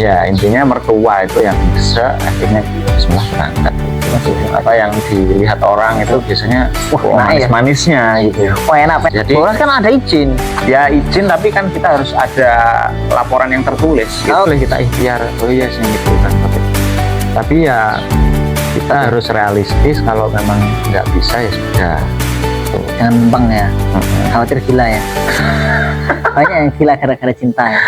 Ya intinya mertua itu yang bisa akhirnya bismillah berangkat. Apa yang dilihat orang itu biasanya manis-manisnya gitu. Oh enak. Jadi kan ada izin. Ya izin, tapi kan kita harus ada laporan yang tertulis. Boleh kita ikhtiar. Oh iya sih gitu kan. Tapi ya kita harus realistis, kalau memang nggak bisa ya sudah. Jangan bang ya. Khawatir gila ya. Banyak yang gila gara-gara cinta ya.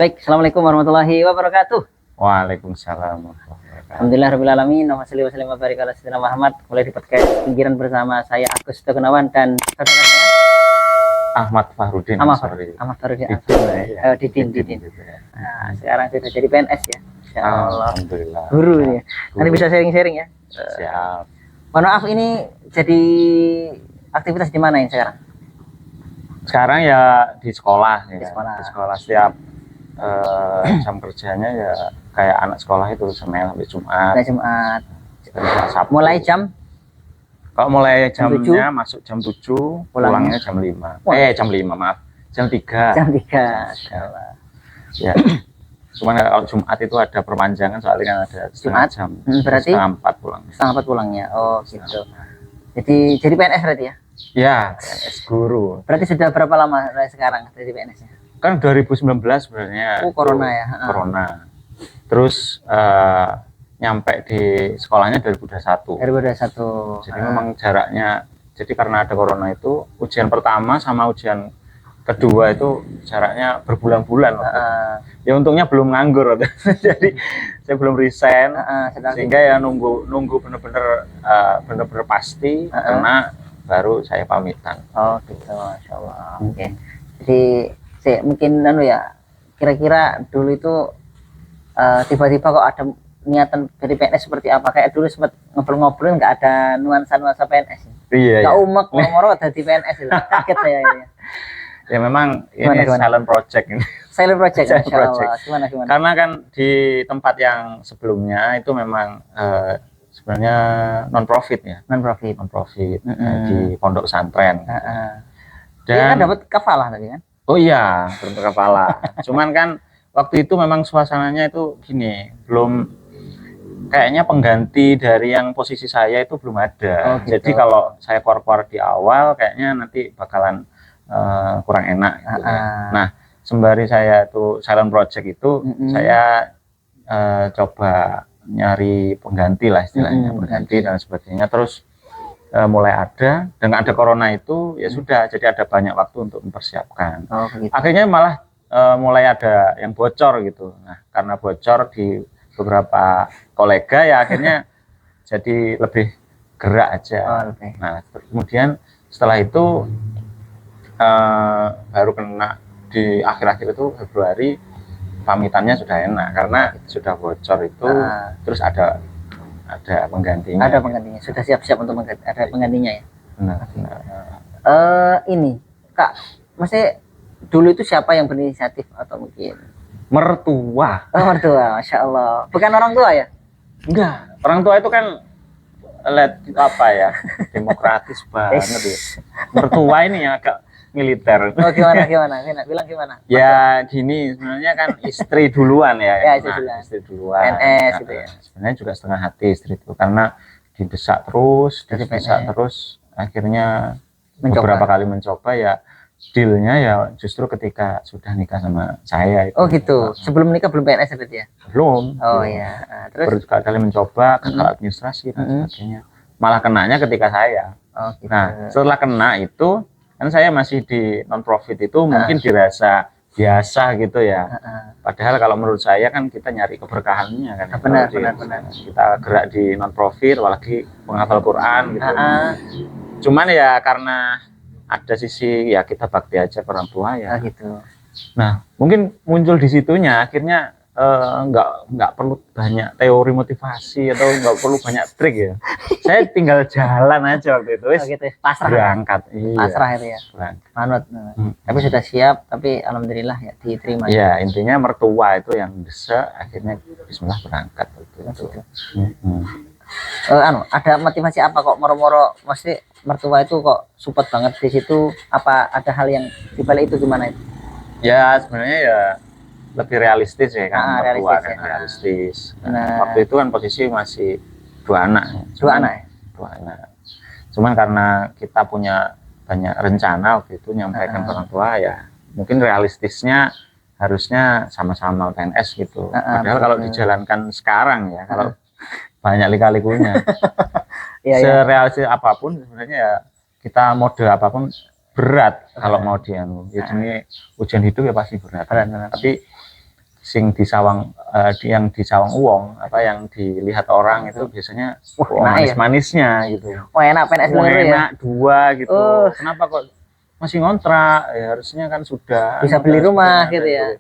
Baik, assalamualaikum warahmatullahi wabarakatuh. Waalaikumsalam warahmatullahi wabarakatuh. Alhamdulillahirrahmanirrahim. Nama salli wa sallim wa barik ala sayyidina Muhammad. Mulai di podcast pinggiran bersama saya Agus Gunawan dan saudara saya Ahmad Fahrudin. Ahmad Fahrudin. Didin. Nah, sekarang sudah jadi PNS ya. Insyaallah. Alhamdulillah. Guru ya. Nanti bisa sharing-sharing ya. Siap. Mohon maaf, ini jadi aktivitas di mana ini sekarang? Sekarang ya di sekolah ya. Di sekolah Setiap jam kerjanya ya kayak anak sekolah itu Senin sampai Jumat. Sabtu. Mulai jam? Kalau mulai jamnya masuk jam 7, pulangnya jam 5. Jam 5 maaf. Jam 3. Jam 3. Insyaallah. Ya. Cuman kalau Jumat itu ada perpanjangan soalnya kan ada setengah jam. Berarti setengah 4 pulang. Setengah 4 pulangnya. Oh gitu. Jadi PNS berarti ya? Ya, PNS guru. Berarti sudah berapa lama sekarang jadi PNS-nya? Kan 2019 sebenarnya. Corona ya. Corona. Terus nyampe di sekolahnya 2021. Jadi memang jaraknya, jadi karena ada corona itu ujian pertama sama ujian kedua itu jaraknya berbulan-bulan. Ya untungnya belum nganggur. Jadi saya belum resign, sehingga ya nunggu bener-bener pasti karena baru saya pamitan. Oh gitu, Masya Allah. Oke. Jadi mungkin kira-kira dulu itu tiba-tiba kok ada niatan dari PNS seperti apa? Kayak dulu sempat ngobrol-ngobrol nggak ada nuansa PNS. Iya. Nggak umek ngomong ada di PNS itu. Kaget saya ini. Ya memang ini silent project ini. Silent project. Gimana? Karena kan di tempat yang sebelumnya itu memang sebenarnya non profit ya. Non profit di pondok pesantren. Dan kan dapat kafalah tadi kan? Oh iya, dapat kafalah. Cuman kan waktu itu memang suasananya itu gini, kayaknya pengganti dari yang posisi saya itu belum ada. Gitu. Jadi kalau saya keluar di awal kayaknya nanti bakalan kurang enak gitu ya. Nah, sembari saya tuh silent project itu saya coba nyari pengganti lah istilahnya, pengganti dan sebagainya. Terus mulai ada, dengan ada corona itu ya sudah, jadi ada banyak waktu untuk mempersiapkan. Gitu. Akhirnya malah mulai ada yang bocor gitu. Nah, karena bocor di beberapa kolega ya akhirnya jadi lebih gerak aja. Nah, kemudian setelah itu baru kena di akhir-akhir itu Februari, pamitannya sudah enak karena sudah bocor itu. Terus ada penggantinya. Ada penggantinya. Sudah siap-siap untuk ada penggantinya ya. Benar. Ini Kak, maksudnya dulu itu siapa yang berinisiatif atau mungkin mertua? Oh, mertua, Masya Allah. Bukan orang tua ya? Enggak. Orang tua itu kan apa ya, demokratis banget ya. Mertua ini yang agak militer. Oh gimana? Bilang gimana? Ya gini, sebenarnya kan istri duluan ya. Ya, istri duluan. PNS gitu ya. Sebenarnya juga setengah hati istri itu karena didesak terus, akhirnya beberapa kali mencoba ya, dealnya ya justru ketika sudah nikah sama saya itu. Oh gitu. Sebelum nikah belum PNS berarti ya? Belum. Oh iya. Terus berkali-kali mencoba gagal administrasi dan sebagainya. Malah kenanya ketika saya. Oh gitu. Nah, setelah kena itu kan saya masih di non profit itu mungkin dirasa biasa gitu ya. Padahal kalau menurut saya kan kita nyari keberkahannya kan. Benar. Kita gerak di non profit, apalagi menghafal Quran gitu. Cuman ya karena ada sisi ya kita bakti aja ke orang tua ya. Gitu. Nah, mungkin muncul di situnya akhirnya nggak perlu banyak teori motivasi atau nggak perlu banyak trik ya. Saya tinggal jalan aja waktu itu, wis gitu. Pasrah. berangkat. Iya. Pasrah itu ya. Berangkat. Manut. Tapi sudah siap, tapi alhamdulillah ya diterima. Ya intinya mertua itu yang desek, akhirnya Bismillah berangkat gitu. Ada motivasi apa kok moro-moro, mesti mertua itu kok support banget di situ? Apa ada hal yang dibalik itu, gimana itu? Ya sebenarnya ya lebih realistis ya kan, mertua realistis, kan ya. realistis. Nah. Waktu itu kan posisi masih 2 anak. Dua anak ya? 2 anak. Cuman karena kita punya banyak rencana waktu itu nyampaikan ke orang tua, ya mungkin realistisnya harusnya sama-sama PNS gitu. Padahal kalau dijalankan sekarang ya, kalau banyak lika-likunya. Serealistis apapun sebenarnya ya, kita mode apapun berat kalau mau dianu. Ya jenis ujian hidup ya pasti berat. Tapi sing disawang yang disawang uang, apa yang dilihat orang itu biasanya manis-manisnya gitu. Oh enak PNS enak ya? 2 gitu. Kenapa kok masih ngontrak? Ya harusnya kan sudah bisa beli rumah gitu ya.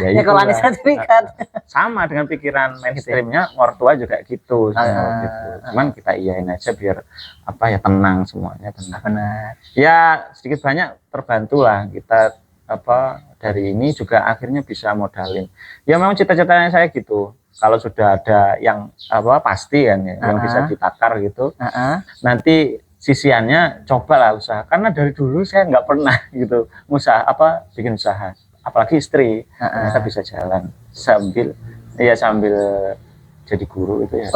Ya kalau ada sertifikat. Sama dengan pikiran mainstreamnya, mertua juga gitu. Cuman kita iyain aja biar apa ya, tenang semuanya, tenang. Benar. Ya sedikit banyak terbantu lah kita, apa dari ini juga akhirnya bisa modalin. Ya memang cita-citanya saya gitu. Kalau sudah ada yang apa pasti kan ya, yang bisa ditakar gitu. Nanti sisiannya cobalah usaha. Karena dari dulu saya nggak pernah gitu usaha apa bikin usaha. Apalagi istri ternyata bisa jalan sambil jadi guru itu ya.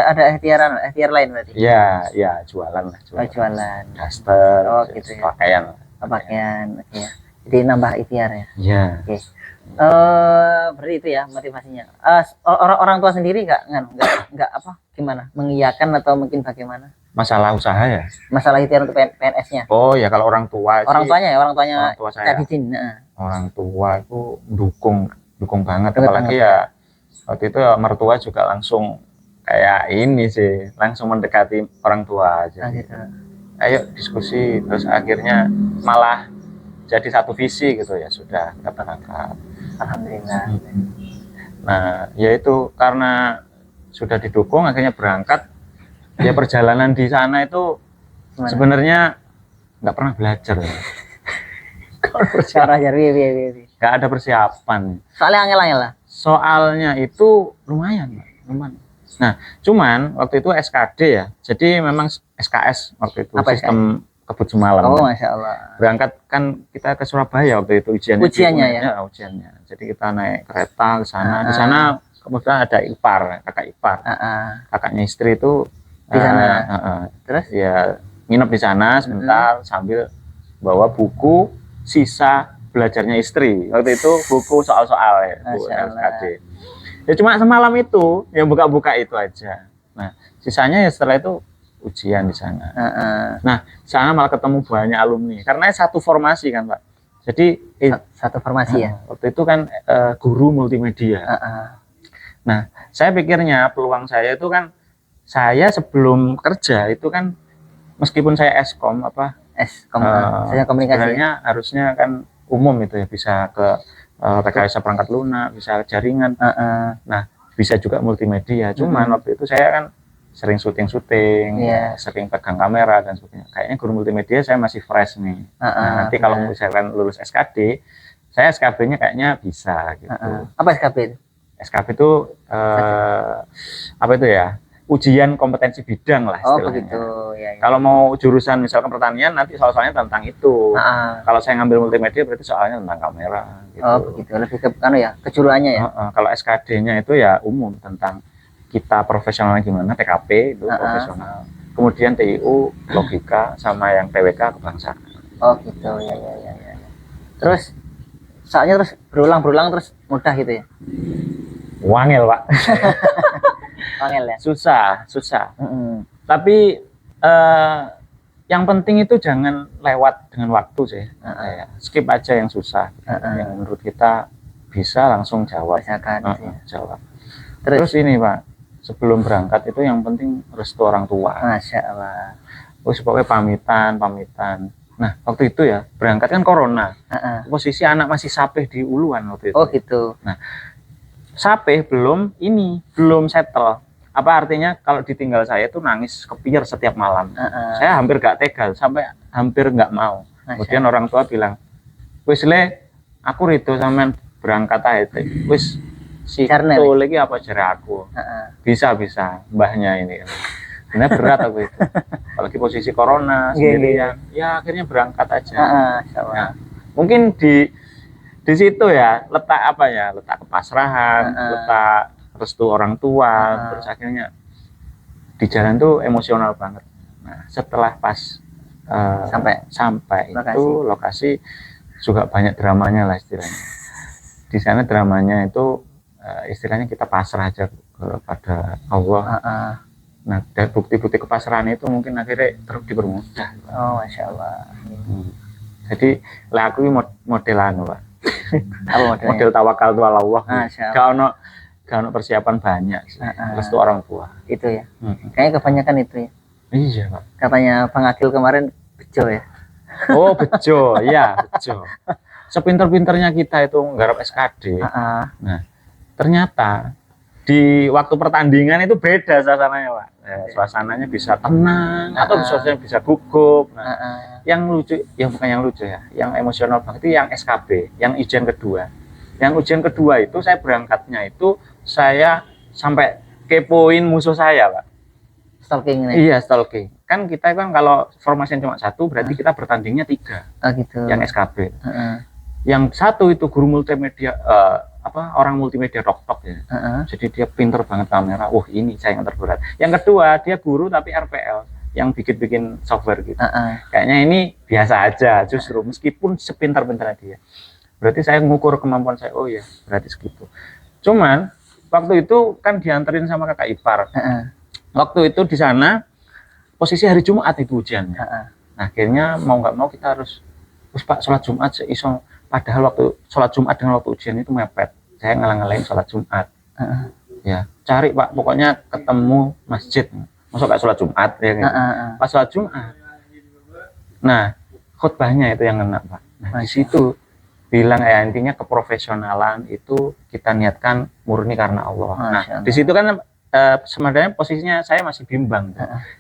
Ada ikhtiar lain berarti? Ya jualan lah. Jualan. Daster, gitu ya. Pakaian. Oke. Jadi nambah ikhtiar ya. Iya. Oke. Berarti itu ya motivasinya. Orang tua sendiri nggak apa gimana? Mengiyakan atau mungkin bagaimana? Masalah usaha ya? Masalah ikhtiar untuk PNS-nya. Oh ya, kalau orang tua orang tuanya saya. Orang tua itu dukung banget. Apalagi ya waktu itu mertua juga langsung kayak ini sih, langsung mendekati orang tua aja. Gitu. Ayo diskusi, terus akhirnya malah jadi satu visi gitu ya, sudah kita berangkat. Alhamdulillah. Nah ya itu karena sudah didukung akhirnya berangkat. Ya perjalanan di sana itu sebenarnya nggak pernah belajar ya. Nggak ada persiapan. Soalnya itu lumayan. Nah cuman waktu itu SKD ya, jadi memang SKS waktu itu. Apa sistem kebut semalam. Oh Masya Allah. Berangkat kan kita ke Surabaya waktu itu ujiannya ya? Ujiannya. Jadi kita naik kereta ke sana. Di sana kemudian ada kakak ipar. Kakaknya istri itu di sana. Terus ya nginep di sana sebentar sambil bawa buku sisa belajarnya istri. Waktu itu buku soal-soal ya, buku SKD. Ya cuma semalam itu yang buka-buka itu aja. Nah sisanya ya setelah itu ujian di sana. Nah, di sana malah ketemu banyak alumni karena satu formasi kan, Pak. Jadi satu formasi ya. Waktu itu kan guru multimedia. Nah, saya pikirnya peluang saya itu kan, saya sebelum kerja itu kan meskipun saya Eskom saya komunikasi. Sebenarnya harusnya kan umum itu ya, bisa ke rekayasa perangkat lunak, bisa jaringan. Nah, bisa juga multimedia. Cuman waktu itu saya kan sering syuting, sering pegang kamera dan sebagainya. Kayaknya guru multimedia saya masih fresh nih. Nah, nanti kalau misalkan lulus SKD, saya SKB-nya kayaknya bisa gitu. Apa SKB? SKB itu apa itu ya? Ujian kompetensi bidang lah istilahnya. Oh begitu. Ya. Kalau mau jurusan misalkan pertanian, nanti soal-soalnya tentang itu. Kalau saya ngambil multimedia berarti soalnya tentang kamera. Gitu. Oh begitu. Lebih ke kejuruannya ya. Kalau SKD-nya itu ya umum tentang kita profesionalnya gimana, TKP itu profesional. Kemudian TIU, logika, sama yang PWK kebangsaan. Oh gitu, ya. Terus, soalnya terus berulang terus mudah gitu ya? Wangel, Pak. Wangel ya? Susah. Tapi yang penting itu jangan lewat dengan waktu sih. Skip aja yang susah. Yang menurut kita bisa langsung jawab. Jawab. Terus ini, Pak. Sebelum berangkat itu yang penting restu orang tua. Masya Allah. Pokoknya pamitan. Nah waktu itu ya berangkat kan corona. Posisi anak masih sapeh di Uluan waktu itu. Oh gitu. Nah Sampai belum settle. Apa artinya kalau ditinggal saya itu nangis kepier setiap malam. Saya hampir gak tega, sampai hampir nggak mau. Kemudian orang tua bilang, wis le, aku rido sampean berangkat aja. Wis si itu lagi apa jere aku. Bisa mbahnya ini. Benar berat aku itu. Apalagi posisi corona sendirian. Ya akhirnya berangkat aja. Ya. Mungkin di situ ya letak kepasrahan, letak restu orang tua, terus akhirnya di jalan tuh emosional banget. Nah setelah pas sampai itu lokasi juga banyak dramanya lah istilahnya. Di sana dramanya itu istilahnya kita pasrah aja kepada Allah. Nah dari bukti-bukti kepasrahan itu mungkin akhirnya terus dipermudah. Oh masya Allah. Jadi lah aku modelan Pak. Model tawakal tu Allah. Kalau persiapan banyak sih. Restu orang tua. Itu ya. Kayaknya kebanyakan itu ya. Iya Pak. Katanya Bang Agil kemarin bejo ya. Oh bejo, ya bejo. Sepinter-pinternya kita itu nggarap SKD. Nah ternyata di waktu pertandingan itu beda suasananya Pak. Suasananya bisa tenang atau suasananya bisa gugup. Nah, yang lucu, yang bukan yang lucu ya, yang emosional banget itu yang SKB, yang ujian kedua. Yang ujian kedua itu saya berangkatnya itu saya sampai kepoin musuh saya Pak. Stalking ini? Iya stalking. Kan kita kan kalau formasi cuma satu berarti kita bertandingnya 3. Gitu. Yang SKB. Yang satu itu guru multimedia orang multimedia tok ya. Jadi dia pinter banget kamera. Ini saya yang terberat. Yang kedua dia guru tapi RPL yang bikin software gitu. Kayaknya ini biasa aja justru meskipun sepintar-pintarnya dia. Berarti saya ngukur kemampuan saya. Oh ya, berarti segitu. Cuman waktu itu kan dianterin sama kakak ipar. Waktu itu di sana posisi hari Jumat itu ujiannya. Nah, akhirnya mau nggak mau kita harus Pak sholat Jumat seiso. Padahal waktu sholat Jumat dengan waktu ujian itu mepet. Saya ngalang-ngalain sholat Jumat. Ya, cari Pak, pokoknya ketemu masjid. Masuk kayak sholat Jumat ya gitu. Pas sholat Jumat. Nah, khutbahnya itu yang ngena Pak. Nah, di situ bilang ya intinya keprofesionalan itu kita niatkan murni karena Allah. Nah, di situ kan sebenarnya posisinya saya masih bimbang.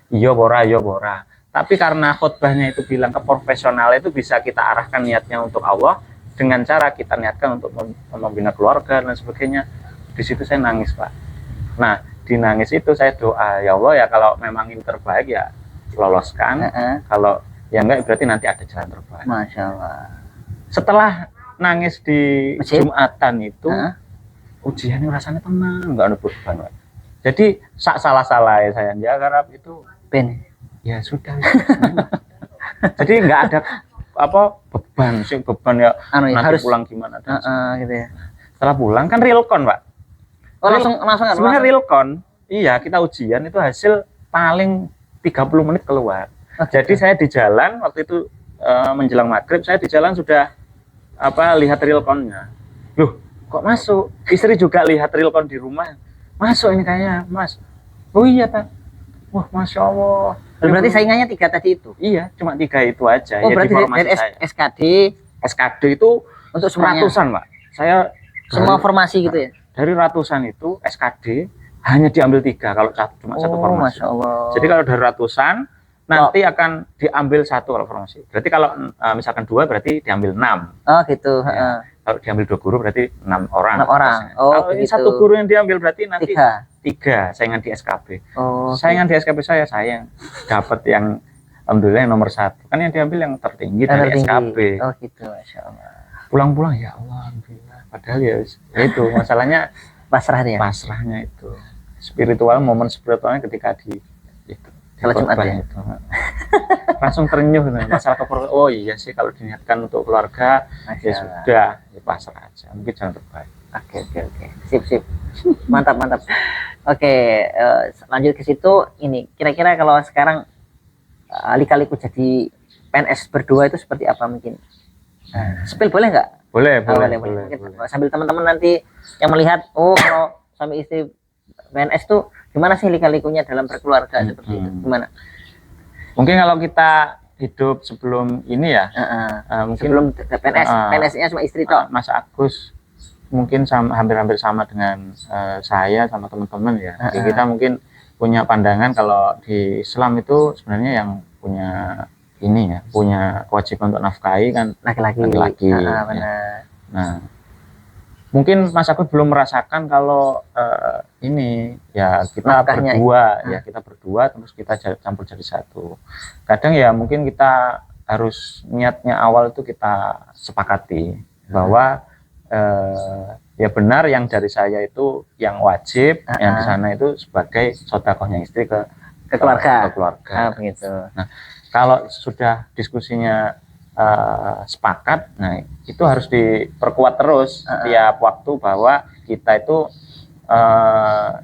Iya bora. Tapi karena khutbahnya itu bilang keprofesional itu bisa kita arahkan niatnya untuk Allah dengan cara kita niatkan untuk membina keluarga dan sebagainya. Di situ saya nangis Pak. Nah di nangis itu saya doa ya Allah ya kalau memang ini terbaik ya loloskan. Kalau ya enggak berarti nanti ada jalan terbaik. Masya Allah. Setelah nangis di Jumatan itu ujiannya rasanya tenang, enggak ada beban Pak. Jadi salah saya dia garap itu ya sudah. Jadi nggak ada beban ya nanti harus pulang gimana gitu ya. Setelah pulang kan realcon Pak. Langsung sebenarnya realcon. Iya kita ujian itu hasil paling 30 menit keluar. Jadi saya di jalan waktu itu menjelang maghrib saya di jalan sudah lihat realconnya. Loh kok masuk? Istri juga lihat realcon di rumah. Masuk ini kayaknya Mas. Oh iya Pak. Wah Masya Allah. Berarti saingannya 3 tadi itu? Iya, cuma 3 itu aja. Oh ya, berarti dari SKD itu untuk ratusan Pak. Saya semua formasi gitu ya? Dari ratusan itu SKD hanya diambil 3 kalau cuma satu formasi. Masya Allah. Jadi kalau dari ratusan nanti akan diambil 1 kalau formasi. Berarti kalau misalkan 2 berarti diambil 6. Oh gitu. Ya. Kalau diambil 2 guru berarti 6 orang. 6 orang. Kalau ini 1 guru yang diambil berarti nanti 3 saingan di SKB. Saingan di SKB saya dapat yang alhamdulillah yang nomor 1. Kan yang diambil yang tertinggi dari SKB. Oh gitu, Masya Allah. Pulang-pulang ya Allah, alhamdulillah. Padahal ya itu masalahnya pasrahnya itu. Momen spiritualnya ketika di itu. Kalau Jumat ya. Itu. Langsung terenyuh masalah keperluan. Oh iya sih kalau diniatkan untuk keluarga ya sudah ya pasrah aja. Mungkin jalan terbaik. Oke. Sip. Mantap. Oke, lanjut ke situ. Ini kira-kira kalau sekarang lika-liku jadi PNS berdua itu seperti apa mungkin? Spill boleh nggak? Boleh. Sambil teman-teman nanti yang melihat, kalau suami istri PNS tuh gimana sih lika-likunya dalam berkeluarga seperti itu? Gimana? Mungkin kalau kita hidup sebelum ini ya, mungkin sebelum PNS-nya cuma istri toh. Mas Agus mungkin hampir-hampir sama dengan saya sama teman-teman ya. Jadi kita mungkin punya pandangan kalau di Islam itu sebenarnya yang punya ini ya, punya kewajiban untuk nafkahi kan laki-laki. Benar. Ya. Nah, mungkin Mas Agus belum merasakan kalau ini ya kita Nafkahnya berdua ya kita berdua terus kita campur jadi satu. Kadang ya mungkin kita harus niatnya awal itu kita sepakati bahwa ya benar yang dari saya itu yang wajib, yang di sana itu sebagai sedekahnya istri ke keluarga. Begitu. Nah, kalau sudah diskusinya sepakat, nah itu harus diperkuat terus setiap waktu bahwa kita itu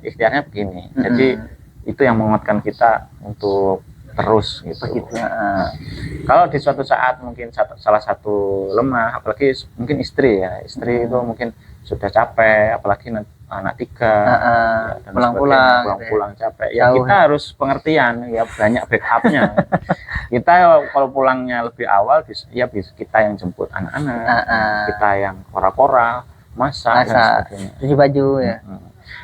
ikhtiarnya begini. Jadi itu yang menguatkan kita untuk terus gitu. Begitu. Nah, kalau di suatu saat mungkin salah satu lemah, apalagi mungkin istri ya, istri itu mungkin sudah capek, apalagi anak 3 dan pulang-pulang capek ya kita harus pengertian ya, banyak backupnya. Kita kalau pulangnya lebih awal ya kita yang jemput anak-anak, kita yang kora-kora masak dan sebagainya, cuci baju ya.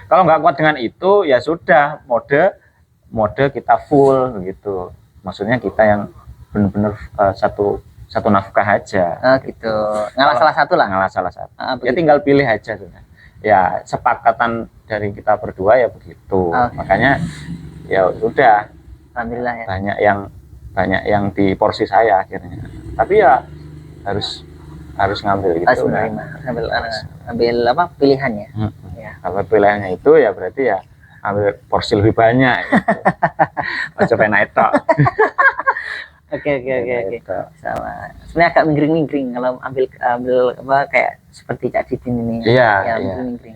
Kalau nggak kuat dengan itu ya sudah mode kita full gitu, maksudnya kita yang benar-benar satu nafkah aja gitu. Ngalah salah satu lah. Ngalah salah satu. Ya tinggal pilih aja sudah. Ya sepakatan dari kita berdua ya begitu. Makanya ya sudah. Alhamdulillah ya. Banyak yang di porsi saya akhirnya. Tapi ya harus ngambil gitu. Ngambil apa pilihannya. Ya. Kalau pilihannya itu ya berarti ya ambil porsi lebih banyak. Macam penaito. Oke. Sama. Sebenarnya agak mingkring kalau ambil apa kayak seperti Cak Didin ini. Iya. Mingkring.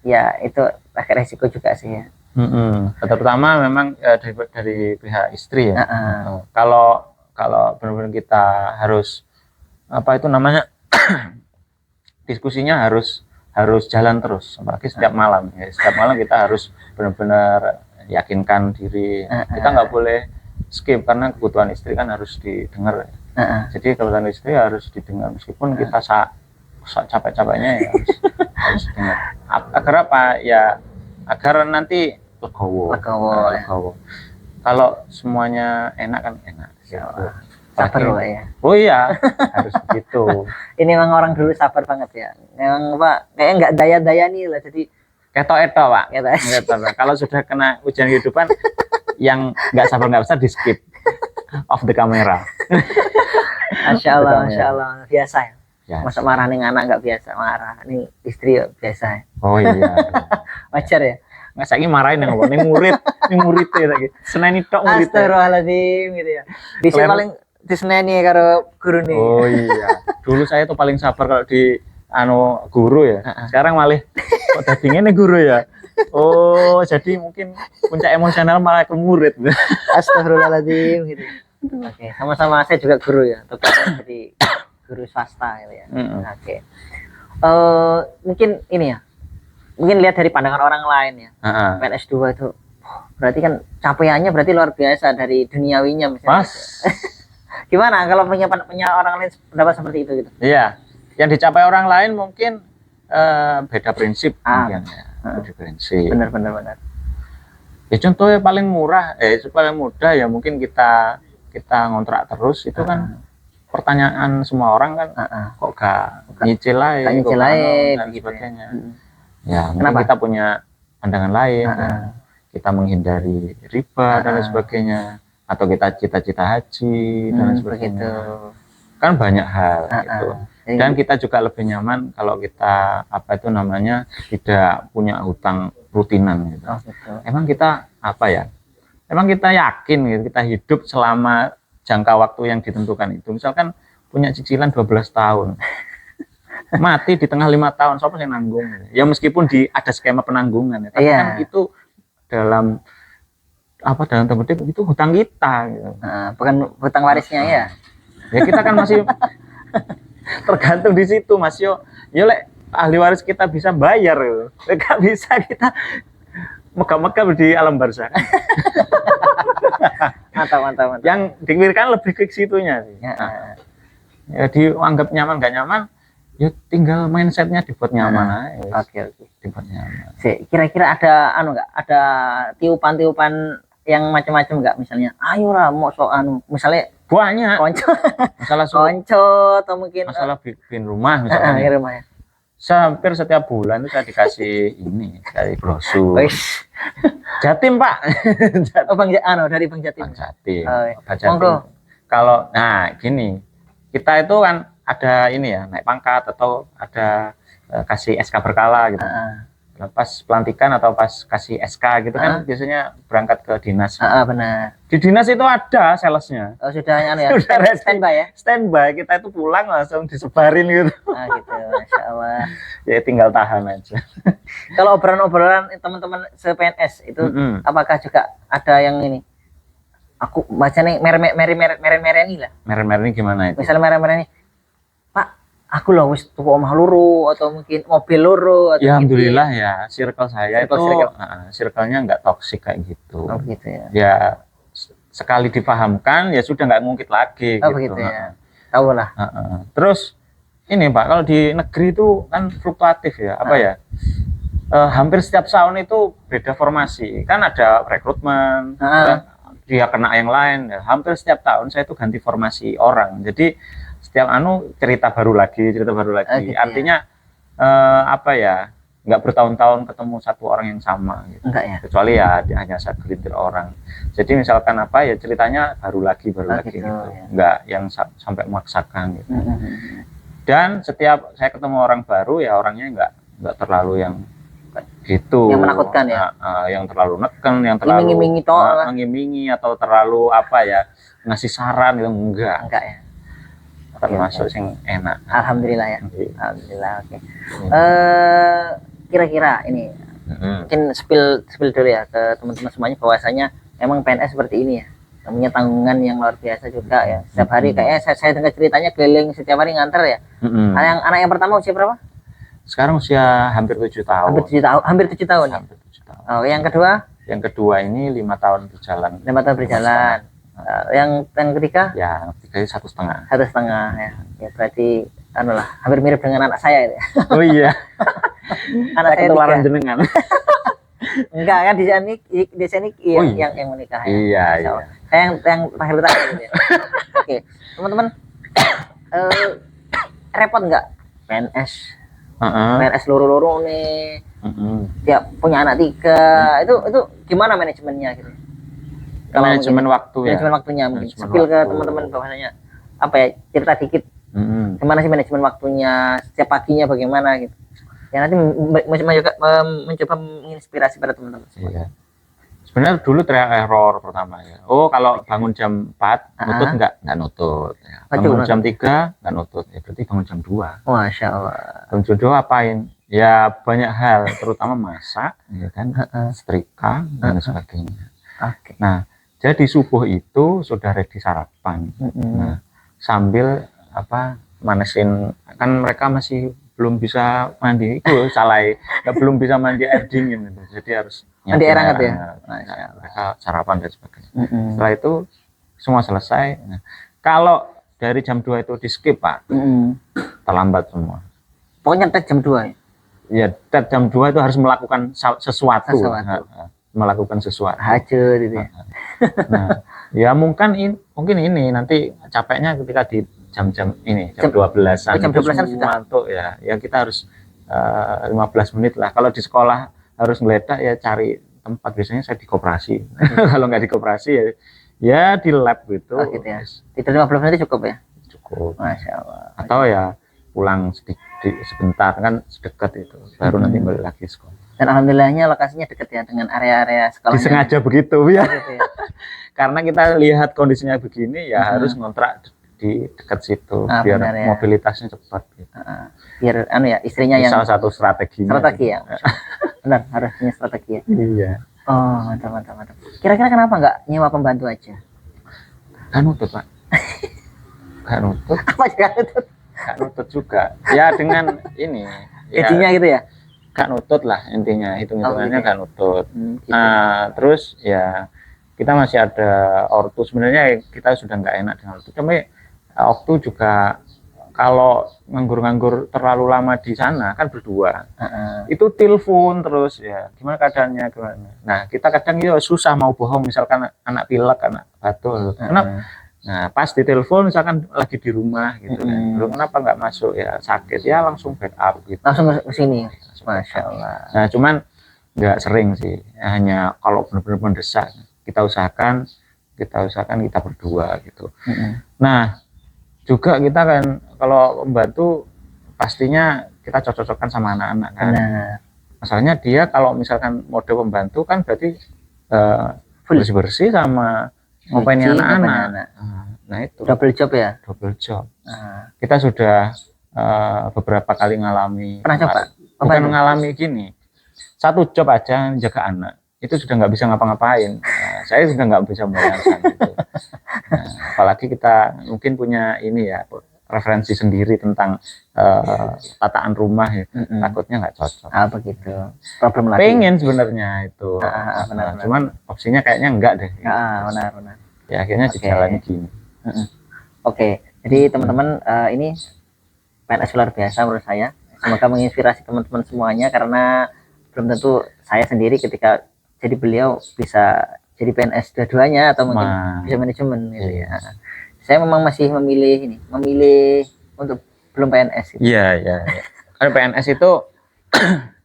Ya itu agak resiko juga sih ya. Terutama memang dari pihak istri ya. Kalau benar-benar kita harus apa itu namanya diskusinya harus jalan terus, apalagi setiap malam ya. Setiap malam kita harus benar-benar yakinkan diri. Kita nggak boleh skip karena kebutuhan istri kan harus didengar. Jadi kebutuhan istri harus didengar meskipun kita capek-capeknya ya harus didengar. Agar apa ya? Agar nanti legowo. Kalau semuanya enak kan enak. Sabar ya. Oh iya, harus begitu. Ini memang orang dulu sabar banget ya. Memang Pak kayak nggak daya-daya nih lah, jadi ketok-etok Pak. Kalau sudah kena ujian kehidupan yang nggak sabar nggak bisa di skip off the camera. Masya Allah, biasa ya. Masa marah nih anak nggak biasa marah, nih istri ya biasa ya. Oh iya. Wajar ya. Nggak saya marahin yang apa? Nih murid lagi. Seneni tok murid. Astagfirullahaladzim gitu ya. Bisa paling diseneni karo guru nih. Oh iya. Dulu saya tuh paling sabar kalau di guru ya. Sekarang malah kok dagingnya nih guru ya. Oh, jadi mungkin puncak emosional malah ke murid. Astagfirullahaladzim gitu. Oke, sama-sama saya juga guru ya. Jadi guru swasta gitu ya. Oke. Mungkin ini ya. Mungkin lihat dari pandangan orang lain ya. PNS 2 itu berarti kan capaiannya berarti luar biasa dari duniawinya misalnya. Mas. Gimana kalau punya orang lain pendapat seperti itu gitu? Iya. Yang dicapai orang lain mungkin beda prinsip mungkin ya. Beda prinsip. Benar. Ya contohnya paling murah, paling mudah ya mungkin kita ngontrak terus itu kan pertanyaan semua orang kan kok gak nyicil lain, dan sebagainya. Ya mungkin kita punya pandangan lain, kita menghindari riba dan lain sebagainya, atau kita cita-cita haji dan lain sebagainya. Kan banyak hal gitu. Dan kita juga lebih nyaman kalau kita tidak punya hutang rutinan gitu. Emang kita Emang kita yakin gitu, kita hidup selama jangka waktu yang ditentukan itu. Misalkan punya cicilan 12 tahun. Mati di tengah 5 tahun, siapa yang nanggung? Ya meskipun ada skema penanggungan ya, tapi kan itu dalam tanda kutip itu hutang kita gitu. Bukan hutang warisnya ya. Ya kita kan masih tergantung di situ Mas yo ahli waris kita bisa bayar gitu. Nggak bisa kita megah-megah di alam barzakh. Mantap. Yang dipikirkan lebih ke situnya sih. Ya dianggap nyaman nggak nyaman Ya tinggal mindsetnya dibuat nyaman aja. Oke. Dibuat nyaman. Kira-kira ada nggak? Ada tiupan-tiupan yang macam-macam nggak? Misalnya, ayolah mau misalnya Banyak. konco, Masalah konco atau mungkin masalah bikin rumah misalnya. rumah ya. Hampir setiap bulan itu saya dikasih ini, dari brosur. Wis. Jatim, Pak. Oh, dari Bang Jatim. Bang Jatim. Oh, iya. Pak Jatim. Monggo. Kalau gini, kita itu kan ada ini ya, naik pangkat atau ada kasih SK berkala gitu. Pas pelantikan atau pas kasih SK gitu kan biasanya berangkat ke dinas. Benar. Di dinas itu ada salesnya. Oh, sudah ya. Sudah Standby ya. Standby, kita itu pulang langsung disebarin gitu. Gitu, Masya Allah. Ya tinggal tahan aja. Kalau obrolan-obrolan teman-teman se-PNS itu apakah juga ada yang ini? Aku baca nih merek ini lah. Merek ini gimana itu? Misalnya merek ini, Pak, aku loh wis tuku omah loro atau mungkin mobil loro atau ya alhamdulillah ya, circle saya circle-nya nggak toksik kayak gitu. Oh gitu ya. Ya sekali dipahamkan ya sudah nggak ngungkit lagi gitu. Begitu ya. Tahu lah. Terus ini Pak, kalau di negeri itu kan fluktuatif ya, hampir setiap tahun itu beda formasi. Kan ada rekrutmen, dia kena yang lain. Ya, hampir setiap tahun saya itu ganti formasi orang. Jadi setiap cerita baru lagi. Gitu, artinya nggak bertahun-tahun ketemu satu orang yang sama gitu. Enggak ya. Kecuali ya hanya segelintir orang. Jadi misalkan ceritanya baru lagi gitu. Ya. Nggak yang sampai memaksakan gitu. Dan setiap saya ketemu orang baru ya orangnya nggak terlalu yang gitu. Yang menakutkan ya. Yang terlalu neken, yang terlalu ngiming-imingi atau terlalu ngasih saran gitu enggak ya. Termasuk yang enak. Alhamdulillah ya. Alhamdulillah. Oke. Kira-kira ini mungkin spill dulu ya ke teman-teman semuanya bahwasanya memang PNS seperti ini ya. Punya tanggungan yang luar biasa juga ya. Setiap hari kayaknya saya dengar ceritanya keliling setiap hari nganter ya. Anak yang pertama usia berapa? Sekarang usia hampir 7 tahun. Hampir 7 tahun. Hampir 7 tahun. Oh, yang kedua? Yang kedua ini 5 tahun berjalan. 5 tahun berjalan. Yang ketiga? Ya, ketiga 1,5. 1,5 ya. Ya berarti hampir mirip dengan anak saya itu. Oh iya. Anak saya ketularan jenengan. Enggak kan di sini yang menikah ya. Iya. Saya yang terakhir gitu ya. Oke, teman-teman repot nggak PNS? PNS loro-loro nih, tiap punya anak 3, itu gimana manajemennya gitu? Kalau manajemen waktunya mungkin spill ke teman-teman bahwasanya cerita dikit, gimana sih manajemen waktunya, setiap paginya bagaimana gitu? Ya nanti mencoba menginspirasi pada teman-teman. Iya. Sebenarnya dulu trial error pertama ya. Oh kalau bangun jam 4 nutut nggak nutut. Ya. Bangun jam 3 nggak nutut. Ya berarti bangun jam 2. Masya Allah. Bangun jam 2 apain? Ya banyak hal, terutama masak, ya kan, setrika dan sebagainya. Okay. Nah jadi subuh itu sudah ready sarapan. Nah sambil manesin, kan mereka masih belum bisa mandi, itu salah, belum bisa mandi air dingin gitu. Jadi harus mandi air hangat ya. Mereka sarapan dan sebagainya. Setelah itu semua selesai. Nah, kalau dari jam 2 itu di skip Pak, terlambat semua. Pokoknya jam 2 ya? Ya jam 2 itu harus melakukan sesuatu. Melakukan sesuatu. Hajat gitu ya. Nah, ya mungkin ini nanti capeknya ketika di jam-jam ini jam 12-an. Jam 12-an sudah ngantuk ya. Ya kita harus 15 menit lah. Kalau di sekolah harus ngeledak ya cari tempat, biasanya saya di koperasi. Kalau nggak di koperasi ya di lab gitu. Oh, gitu ya. Tidur 15 menit cukup ya? Cukup. Masya Allah. Atau ya pulang sebentar kan sedekat itu. Baru nanti balik lagi sekolah. Dan alhamdulillahnya lokasinya dekat ya dengan area-area sekolah. Disengaja begitu ya. Gitu ya. Karena kita lihat kondisinya begini ya harus ngontrak di dekat situ biar ya. Mobilitasnya cepat gitu. Biar istrinya yang salah satu strategi ya. Benar, harus punya strategi ya. Iya. Oh, mantap. Kira-kira kenapa nggak nyewa pembantu aja? Kan nutut Pak. Kan nutut. Apa juga nutut? Kan nutut juga. Ya dengan ini. Intinya gitu ya. Kan nutut lah intinya, hitungannya kan nutut. Gitu. Terus ya kita masih ada ortu, sebenarnya kita sudah nggak enak dengan ortu. Cuma ortu juga kalau nganggur-nganggur terlalu lama di sana kan berdua, itu telepon terus ya gimana keadaannya gimana. Nah kita kadang ya susah mau bohong, misalkan anak pilek, anak batuk, kenapa? Nah pas ditelepon misalkan lagi di rumah gitu kan, lu kenapa nggak masuk, ya sakit, ya langsung backup gitu. Langsung ke sini. Masya Allah. Nah cuman nggak sering sih, hanya kalau benar-benar mendesak kita usahakan kita berdua gitu. Nah juga kita kan kalau membantu pastinya kita cocok-cocokan sama anak-anak kan. Masalahnya dia kalau misalkan mode pembantu kan berarti bersih-bersih sama ngopain anak-anak. Nah itu double job ya. Double job. Kita sudah beberapa kali ngalami. Pernah coba? Bukan ngalami gini. Satu job aja jaga anak itu sudah nggak bisa ngapa-ngapain. Saya sudah nggak bisa merasakan gitu. Apalagi kita mungkin punya ini ya referensi sendiri tentang tataan rumah ya. Takutnya nggak cocok. Begitu. Problem lagi. Pengen sebenarnya itu. Benar. Cuman opsinya kayaknya enggak deh. Benar. Ya akhirnya dijalani gini. Oke. Jadi teman-teman ini PNS luar biasa menurut saya. Semoga menginspirasi teman-teman semuanya, karena belum tentu saya sendiri ketika jadi beliau bisa jadi PNS dua-duanya atau mungkin bisa manajemen gitu ya. Saya memang masih memilih untuk belum PNS gitu. Iya. Karena PNS itu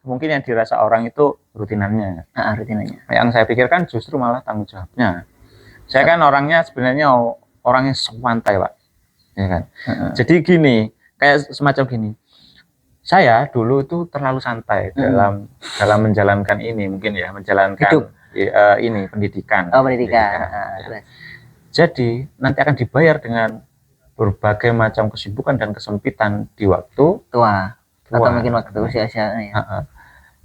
mungkin yang dirasa orang itu rutinannya. Rutinannya. Yang saya pikirkan justru malah tanggung jawabnya. Saya kan orangnya sebenarnya orangnya santai, Pak. Ya kan? Jadi gini, kayak semacam gini. Saya dulu itu terlalu santai dalam menjalankan ini, mungkin ya, menjalankan hidup. Ini pendidikan. Pendidikan. Ya. Jadi nanti akan dibayar dengan berbagai macam kesibukan dan kesempitan di waktu tua. Atau mungkin waktu usia-usia ya.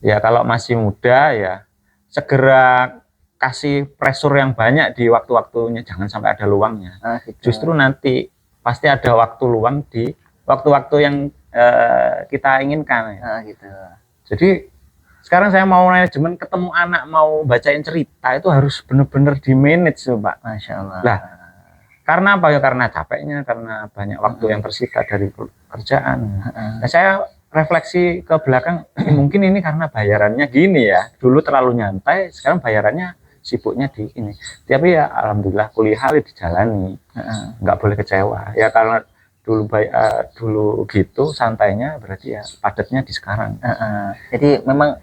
Ya kalau masih muda ya segera kasih pressure yang banyak di waktu-waktunya, jangan sampai ada luangnya. Gitu. Justru nanti pasti ada waktu luang di waktu-waktu yang kita inginkan ya. Gitu. Jadi sekarang saya mau manajemen, ketemu anak mau bacain cerita itu harus benar-benar di manage Pak. Masya Allah. Lah, karena apa ya? Karena capeknya, karena banyak waktu yang tersita dari pekerjaan. Nah, saya refleksi ke belakang, mungkin ini karena bayarannya gini ya. Dulu terlalu nyantai, sekarang bayarannya sibuknya di ini. Tapi ya alhamdulillah kuliah dijalani, nggak boleh kecewa. Ya karena dulu gitu santainya, berarti ya padatnya di sekarang. Jadi memang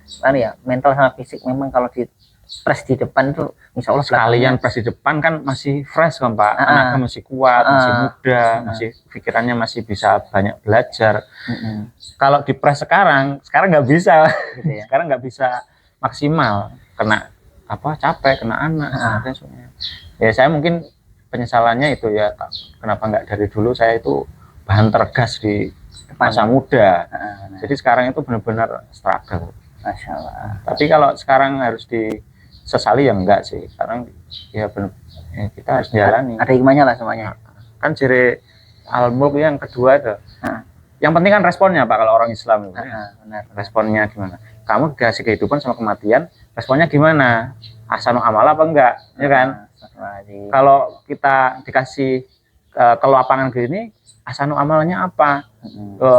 mental sama fisik memang kalau di press di depan tuh insya Allah sekalian press di depan kan masih fresh kan Pak, anaknya masih kuat, masih muda, masih pikirannya masih bisa banyak belajar. Kalau di press sekarang nggak bisa, gitu ya? Sekarang nggak bisa maksimal, kena capek, kena anak. Ya saya mungkin penyesalannya itu ya, kenapa nggak dari dulu saya itu bahan tergas di masa muda. Jadi sekarang itu benar-benar struggle. Masya Allah. Tapi kalau sekarang harus disesali ya enggak sih. Sekarang ya benar, ya kita harus jalani. Ada hikmahnya lah semuanya. Kan ciri al-mulk yang kedua itu. Yang penting kan responnya Pak, kalau orang Islam itu. Benar. Responnya gimana? Kamu dikasih kehidupan sama kematian, responnya gimana? Ahsanu amal apa enggak? Ya kan? Kalau kita dikasih ke lapangan gini, ahsanu amalnya apa?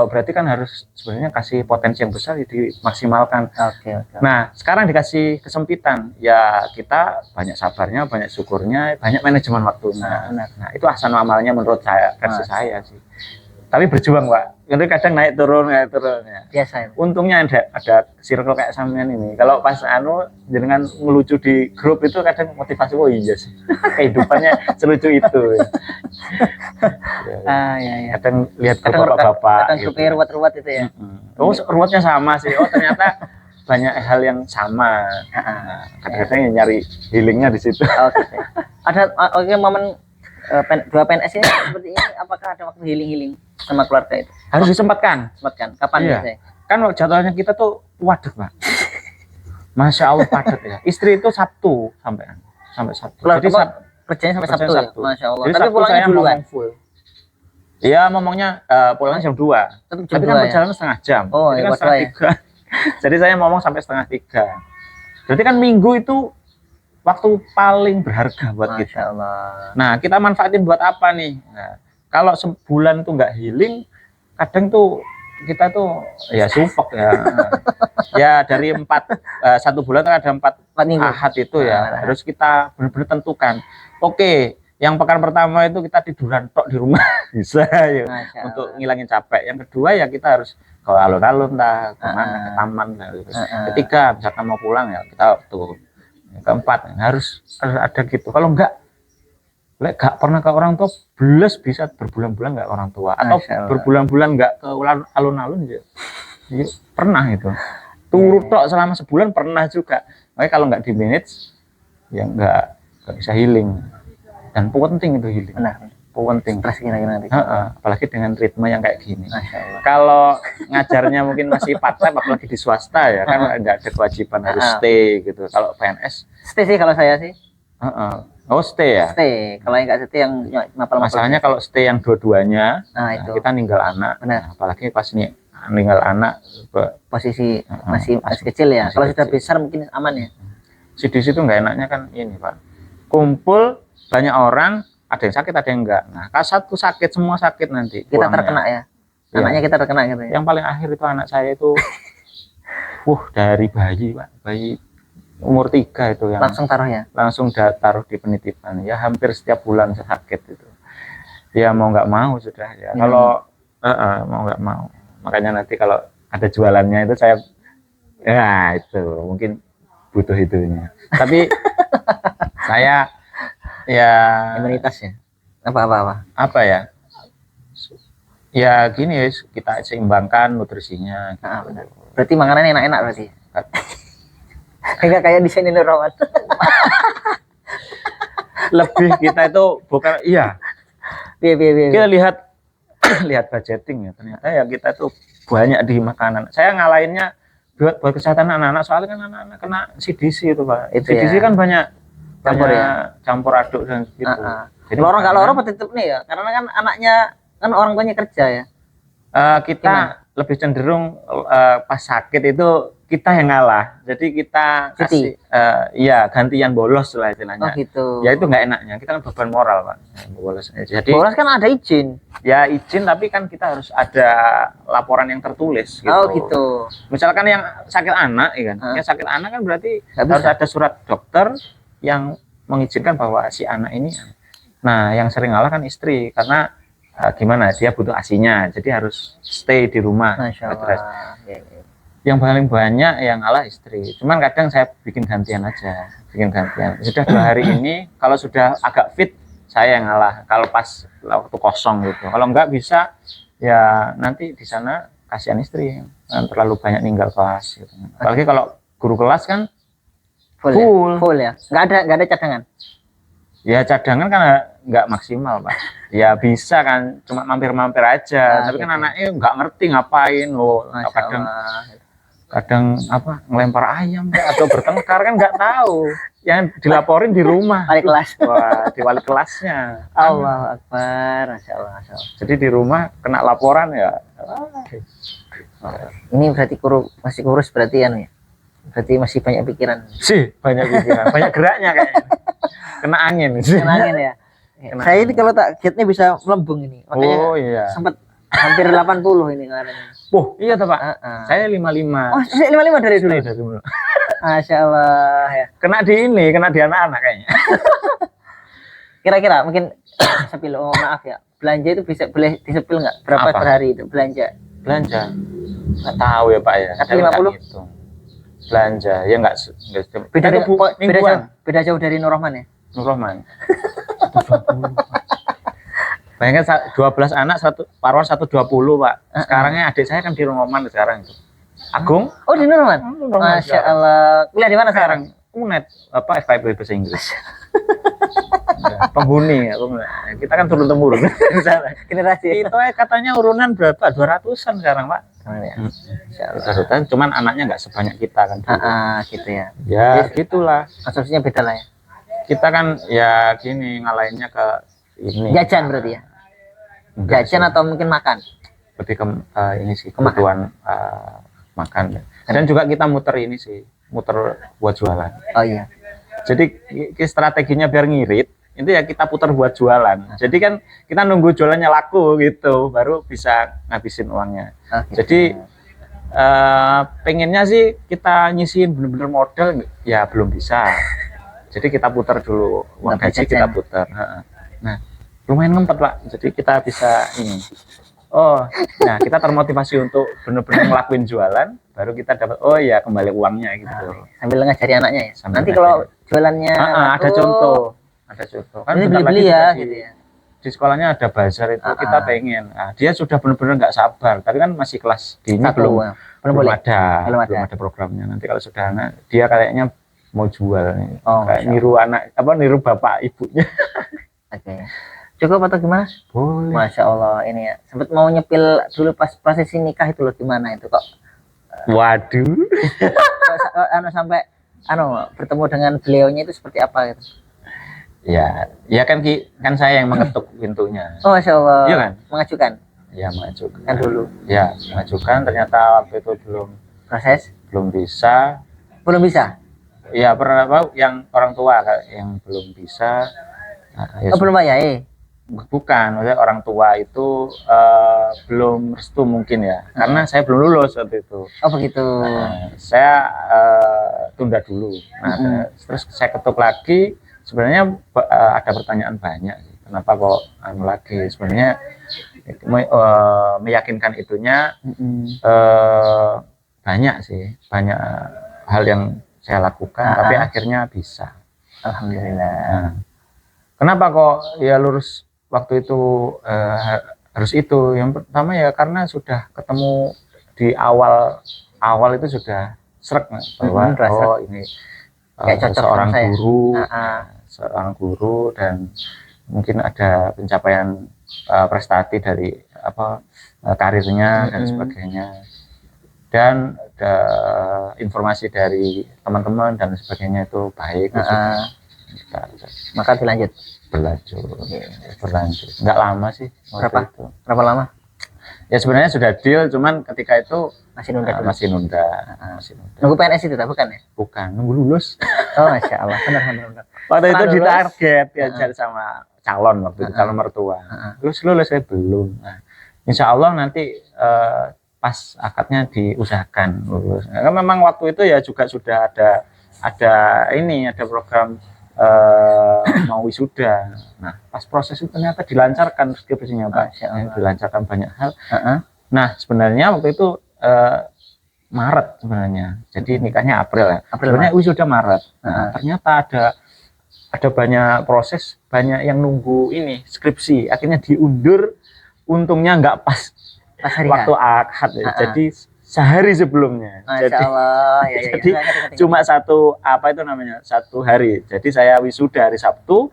Berarti kan harus sebenarnya kasih potensi yang besar dimaksimalkan. Nah, sekarang dikasih kesempitan, ya kita banyak sabarnya, banyak syukurnya, banyak manajemen waktunya. Nah, itu ahsanu amalnya menurut saya, versi saya sih. Tapi berjuang Pak, jadi kadang naik turun ya. Biasa. Untungnya ada circle kayak sampean ini. Kalau pas jenengan ngelucu di grup itu kadang motivasi, oh iya sih, kehidupannya selucu itu. Ya. Kadang lihat bapak-bapak. Kadang supir ruwet-ruwet itu ya. Ruwetnya sama sih. Ternyata banyak hal yang sama. Kadang-kadang yang nyari healingnya di situ. Ada momen dua PNS ini seperti ini, apakah ada waktu healing sama keluarga itu? Harus disempatkan. Kapan biasanya? Kan jadwalnya kita tuh waduh Pak. Masya Allah padat ya. Istri itu Sabtu sampai Sabtu. Jadi kerjanya sampai Sabtu. Ya? Masya Allah. Jadi tapi Sabtu pulangnya saya dulu kan? Full. Iya, ngomongnya pulangnya jam 2. Tapi kan perjalanan setengah jam. Jadi kan setengah 3. Jadi saya ngomong sampai setengah 3. Berarti kan minggu itu waktu paling berharga buat kita. Allah. Nah, kita manfaatin buat apa nih? Nah, kalau sebulan tuh nggak healing, kadang tuh kita tuh ya supek ya. Ya dari 1 bulan kan ada 4 minggu. ahad itu ya. Harus kita benar-benar tentukan. Oke, yang pekan pertama itu kita tiduran tok di rumah bisa ya untuk ngilangin capek. Yang kedua ya kita harus ke alun-alun dah, kemana ke taman. Ketiga misalkan mau pulang ya kita tuh. Yang keempat harus ada gitu. Kalau enggak gak pernah ke orang tua, belas bisa berbulan-bulan nggak orang tua, atau berbulan-bulan nggak ke alun-alun ya. Pernah itu. Turut tok selama sebulan pernah juga. Makanya kalau nggak di manage ya nggak bisa healing. Dan penting itu healing. Penting. Apalagi dengan ritme yang kayak gini. Kalau ngajarnya mungkin masih part-time, apalagi di swasta ya kan nggak ada kewajiban harus stay gitu. Kalau PNS stay sih kalau saya sih. Oh stay ya? Stay. Kalau yang nggak stay yang mapel-mapel. Masalahnya kalau stay yang dua-duanya, itu. Kita ninggal anak. Benar. Apalagi pas nih ninggal anak posisi masih kecil ya. Kalau sudah besar mungkin aman ya. Di situ nggak enaknya kan ini Pak. Kumpul banyak orang, ada yang sakit ada yang enggak. Nah kalau satu sakit semua sakit nanti. Kita terkena ya. Anaknya kita terkena gitu ya. Yang paling akhir itu anak saya itu, dari bayi Pak, bayi umur 3 itu yang langsung taruh ya, langsung taruh di penitipan ya, hampir setiap bulan sakit itu ya, mau nggak mau sudah ya. Kalau mau nggak mau, makanya nanti kalau ada jualannya itu saya ya itu mungkin butuh itunya, tapi saya ya imunitas ya apa ya gini kita seimbangkan nutrisinya gitu. Benar. Berarti makanan enak-enak berarti enggak kayak di sini Nurwan. Lebih kita itu bukan kita lihat budgeting ya, ternyata ya kita itu banyak di makanan. Saya ngalahinnya buat kesehatan anak-anak, soalnya kan anak-anak kena CDC itu Pak. CDC kan banyak campur aduk dan gitu. Jadi orang kalau orang tetap nih ya, karena kan anaknya kan orang tuanya kerja ya. Kita lebih cenderung pas sakit itu kita yang ngalah, jadi kita kasih gantian bolos lah istilahnya. Gitu. Ya itu nggak enaknya, kita kan beban moral Pak. Bolos. Jadi bolos kan ada izin. Ya izin, tapi kan kita harus ada laporan yang tertulis. Gitu. Gitu. Misalkan yang sakit anak, ya kan? Yang sakit anak kan berarti harus ada surat dokter yang mengizinkan bahwa si anak ini. Nah, yang sering ngalah kan istri, karena gimana dia butuh asinya, jadi harus stay di rumah. Yang paling banyak yang ngalah istri, cuman kadang saya bikin gantian aja, sudah 2 hari ini kalau sudah agak fit saya yang ngalah, kalau pas waktu kosong gitu. Kalau enggak bisa ya nanti di sana kasihan istri yang terlalu banyak ninggal kelas gitu. Apalagi kalau guru kelas kan full ya, nggak ada cadangan. Ya cadangan kan nggak maksimal Pak. Ya bisa kan, cuma mampir-mampir aja. Tapi kan anaknya nggak ngerti ngapain loh. Kadang ngelempar ayam atau bertengkar kan nggak tahu. Yang dilaporin di rumah. Wali kelas. Wah, di wali kelasnya. Allahu Akbar, Masya Allah. Jadi di rumah kena laporan ya. Ini berarti masih kurus berarti ya? Berarti masih banyak pikiran. Banyak pikiran, banyak geraknya kayaknya. Kena angin. Kena angin ya. Saya ini kalau tak giatnya bisa melembung ini. Makanya sempat hampir 80 ini kemarin. Iya toh Pak. Saya 55. Oh, saya 55 dari dulu. Masya Allah ya. Kena di anak-anak kayaknya. Kira-kira mungkin sepil, maaf ya. Belanja itu boleh disepil nggak? Berapa per hari itu belanja? Nggak tahu ya Pak ya. Tapi 50. Belanja ya nggak beda jauh dari Nurrahman ya. Nurrahman. Bayangkan 12 anak paruan 120 Pak. Sekarangnya adik saya kan di Nurrahman sekarang itu. Agung? Oh di Nurrahman. Masya Allah. Kuliah di mana sekarang? UNED FKIP bahasa Inggris. Penghuni kita kan turun temurun. Generasi itu katanya urunan berapa? 200-an sekarang Pak. Cuman anaknya nggak sebanyak kita kan. Gitu ya. Ya gitulah. Asumsinya beda lah ya. Kita kan ya gini ngalahinnya ke ini. Jajan berarti ya. Jajan atau mungkin makan. Berarti ini sih kebutuhan makan. Dan juga kita muter ini sih, muter buat jualan. Oh iya. Jadi strateginya biar ngirit itu ya kita putar buat jualan. Jadi kan kita nunggu jualannya laku gitu, baru bisa ngabisin uangnya. Jadi pengennya sih kita nyisihin bener-bener modal, ya belum bisa. Jadi kita putar dulu uang gaji, kita putar. Nah, lumayan ngempet Pak. Jadi kita bisa ini. Oh, nah kita termotivasi untuk benar-benar ngelakuin jualan, baru kita dapat kembali uangnya gitu. Sambil ngajari anaknya ya. Sambil Nanti ngajari. kalau jualannya ada contoh kan ini bentar beli-beli lagi ya kita gitu ya. di sekolahnya ada bazar itu kita pengen. Nah, dia sudah benar-benar nggak sabar, tapi kan masih kelas D ini belum ada programnya. Nanti kalau sudah anak, dia kayaknya mau jual nih. Kayak niru anak niru bapak ibunya. Oke. Cukup atau gimana? Boleh. Masya Allah, ini ya. Sempat mau nyepil dulu pas prosesi nikah itu loh, gimana itu kok? Waduh. Sampai bertemu dengan beliaunya itu seperti apa gitu? Ya kan saya yang mengetuk pintunya. Oh, Masya Allah. Iya kan? Mengajukan. Ya mengajukan. Kan dulu. Ya mengajukan, ternyata waktu itu belum bisa. Belum bisa. Ya yang orang tua yang belum bisa. Nah, belum bayar. Bukan, maksudnya orang tua itu belum restu mungkin ya, karena saya belum lulus waktu itu. Oh begitu. Saya tunda dulu. Nah, terus saya ketuk lagi. Sebenarnya ada pertanyaan banyak, kenapa kok lagi? Sebenarnya meyakinkan itunya banyak hal yang saya lakukan, tapi akhirnya bisa. Alhamdulillah. Nah, kenapa kok ya lurus waktu itu harus itu? Yang pertama ya karena sudah ketemu di awal itu sudah srek bahwa ini seorang guru dan mungkin ada pencapaian prestasi dari karirnya dan sebagainya, dan ada informasi dari teman-teman dan sebagainya itu baik. Maka berlanjut nggak lama sih. Berapa lama? Ya sebenarnya sudah deal, cuman ketika itu masih nunda. Nunggu PNS itu bukan ya? Bukan, nunggu lulus. Oh Masya Allah, benar. Waktu itu ditarget diajar sama calon calon mertua. Lulus saya belum. Nah, insya Allah nanti pas akadnya diusahakan lulus. Nah, memang waktu itu ya juga sudah ada program mau wisuda. Nah, pas proses itu ternyata dilancarkan skripsinya Pak. Dilancarkan banyak hal. Nah, sebenarnya waktu itu Maret sebenarnya. Jadi nikahnya April ya. Sebenarnya wisuda Maret. Nah, ternyata ada banyak proses, banyak yang nunggu ini skripsi. Akhirnya diundur. Untungnya nggak pas waktu akad ya. Jadi sehari sebelumnya. Masya Allah. Jadi cuma satu hari. Jadi saya wisuda hari Sabtu,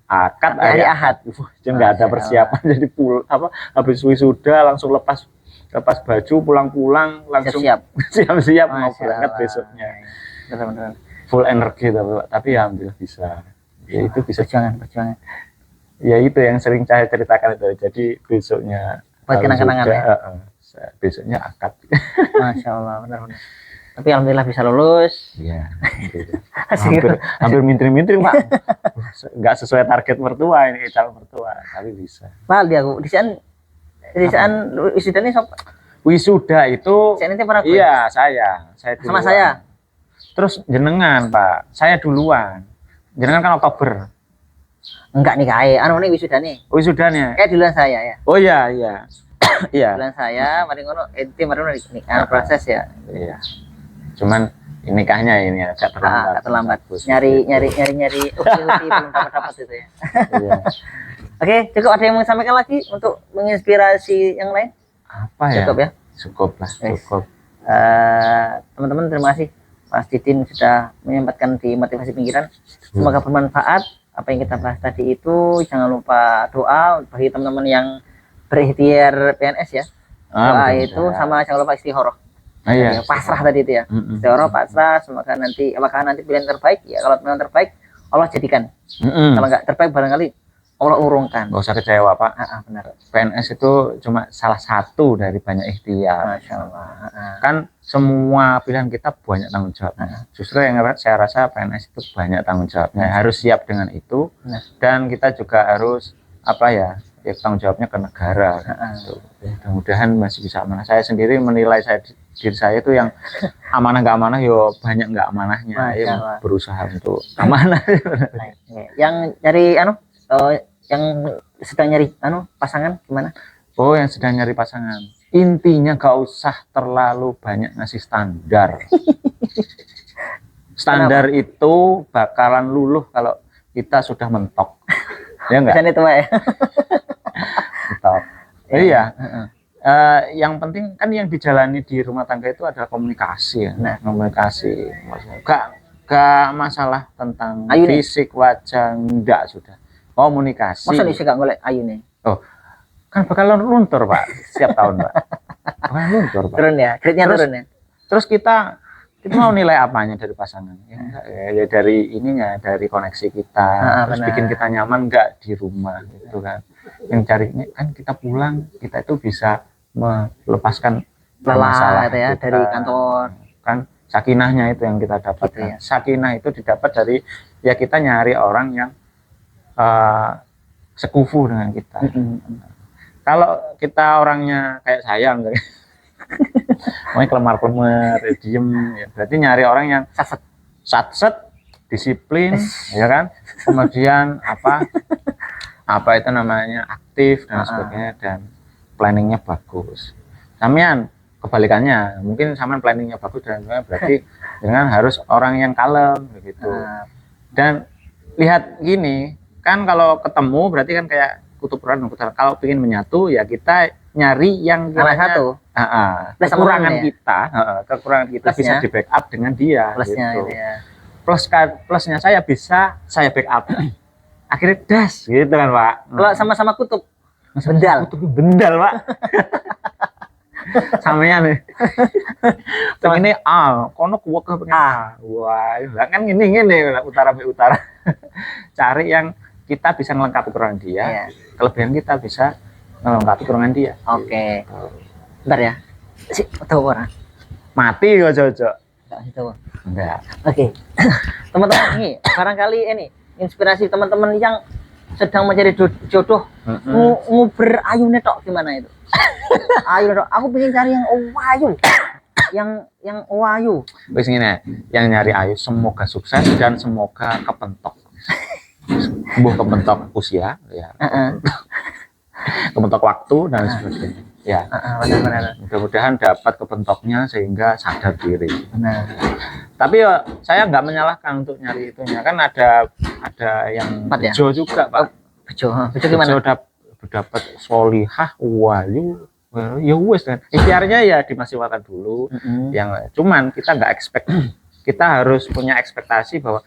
akad hari Ahad. Jadi nggak ada persiapan. Jadi habis wisuda langsung lepas baju, pulang langsung siap-siap mau berangkat besoknya. Benar-benar full energi tapi ya alhamdulillah bisa. Ya itu bisa. Perjuangan. Ya itu yang sering saya ceritakan itu. Jadi besoknya buat kenang-kenangan ya. Besoknya akad. Masya Allah, benar-benar. Tapi alhamdulillah bisa lulus. Iya. hampir mintring-mintring Pak. Nggak sesuai target mertua ini, calon mertua, tapi bisa. Pak, di sana wisuda ini wisuda itu. Iya, saya duluan. Sama saya. Terus jenengan Pak, saya duluan. Jenengan kan Oktober. Enggak nih nih wisuda nih. Wisudanya. Duluan saya ya. Oh iya. Iya. Bulan saya, mari ngono, proses ya. Iya. Cuman nikahnya ini agak terlambat. Nyari ukti belum dapat itu ya. Iya. Oke, cukup. Ada yang mau sampaikan lagi untuk menginspirasi yang lain? Apa ya? Cukup ya? Cukup lah. Teman-teman, terima kasih Mas Didin sudah menyempatkan di motivasi pinggiran. Semoga bermanfaat apa yang kita bahas tadi itu. Jangan lupa doa bagi teman-teman yang berikhtiar PNS ya. Doa itu sama jangan lupa istikharah. Iya. Pasrah tadi itu ya. Istikharah, pasrah, semoga apakah nanti pilihan terbaik ya. Kalau pilihan terbaik Allah jadikan. Kalau nggak terbaik barangkali Allah urungkan. Nggak usah kecewa Pak. Benar. PNS itu cuma salah satu dari banyak ikhtiar. Masya Allah. Kan semua pilihan kita banyak tanggung jawabnya. Justru yang saya rasa PNS itu banyak tanggung jawabnya. Harus siap dengan itu. Dan kita juga harus apa ya tanggung jawabnya ke negara. Mudah-mudahan masih bisa amanah. Saya sendiri menilai diri saya itu yang amanah nggak amanah, yo banyak nggak amanahnya. Ya, berusaha untuk amanah. Yang dari yang sedang nyari pasangan gimana? Oh, yang sedang nyari pasangan. Intinya gak usah terlalu banyak ngasih standar. Standar Kenapa? itu bakalan luluh kalau kita sudah mentok. Ya enggak? Itu Pak ya. Mentok. Iya. Yang penting kan yang dijalani di rumah tangga itu adalah komunikasi ya. Komunikasi. Gak masalah tentang fisik, wajah, enggak sudah. Komunikasi. Masa sih gak golek ayu nih? Oh, kan bakalan luntur Pak setiap tahun Pak. Bakalan luntur Pak. Turun ya, grade-nya turun ya. Terus kita mau nilai apanya dari pasangan? Ya dari ininya, dari koneksi kita. Terus bikin kita nyaman nggak di rumah gitu kan? Yang carinya kan kita pulang, kita itu bisa melepaskan lelah itu ya kita, dari kantor. Kan sakinahnya itu yang kita dapat. Gitu ya. Sakinah itu didapat dari ya kita nyari orang yang sekufu dengan kita. Kalau kita orangnya kayak saya enggak, mau kelemar-kelemar, diem, ya berarti nyari orang yang satset, disiplin, ya kan, kemudian apa itu namanya aktif dan sebagainya dan planningnya bagus. Samian kebalikannya, mungkin samian planningnya bagus dan sebagainya, berarti dengan harus orang yang kalem begitu. Dan lihat gini. Kan kalau ketemu berarti kan kayak kutub dan utara. Kalau ingin menyatu ya kita nyari yang satu. Kekurangan kita, kekurangan kita bisa di backup dengan dia. Plusnya gitu. Ya. Plusnya saya bisa saya backup. Akhirnya das gitu kan Pak. Kalau sama-sama kutub bendal. Kutub bendal Pak. Samanya nih. Ini kono kuwek pengen. Wah, kan gini utara be utara. Cari yang kita bisa melengkapi kekurangan dia, kelebihan kita bisa melengkapi kekurangan dia. Oke. Bentar ya. Tahu orang. Mati kok Jojo. Enggak. Oke. Teman-teman ini barangkali ini inspirasi teman-teman yang sedang mencari jodoh, nguber ayune tok gimana itu? Ayu tok. Aku pengen cari yang wayu. Yang wayu. Wis ngene, yang nyari ayu semoga sukses dan semoga kepentok. Kepentok usia ya. Kepentok waktu dan sebagainya. Ya. Benar-benar. Mudah-mudahan dapat kepentoknya sehingga sadar diri. Benar. Tapi ya saya nggak menyalahkan untuk nyari itunya. Kan ada yang bejo juga, Pak. Bejo gimana? Bejo dapat solihah wayu. Ya wes kan. Ikhtiarnya ya dimaksimalkan dulu. Yang cuman kita nggak expect. Kita harus punya ekspektasi bahwa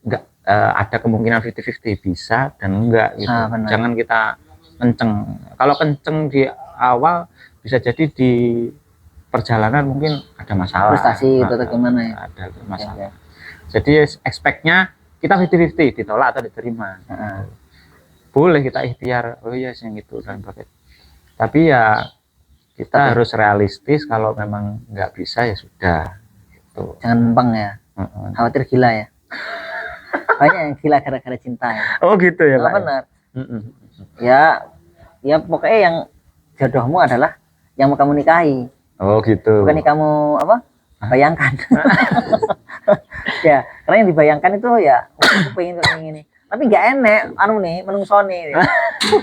nggak ada kemungkinan 50-50 bisa dan enggak gitu. Jangan kita kenceng. Kalau kenceng di awal bisa jadi di perjalanan mungkin ada masalah. Frustasi itu atau gimana ya? Ada masalah. Jadi expect-nya kita 50-50 ditolak atau diterima. Boleh kita ikhtiar, oh iya yang itu dan pakai. Tapi ya kita harus realistis kalau memang nggak bisa ya sudah. Gitu. Jangan bang ya. Khawatir gila ya. Banyak yang gila gara-gara cinta ya. Oh gitu ya Pak. Benar. Ya pokoknya yang jodohmu adalah yang mau kamu nikahi. Oh gitu. Bukan yang kamu bayangkan. Ya, karena yang dibayangkan itu ya aku pengen kayak gini. Tapi nggak enak menungso nih.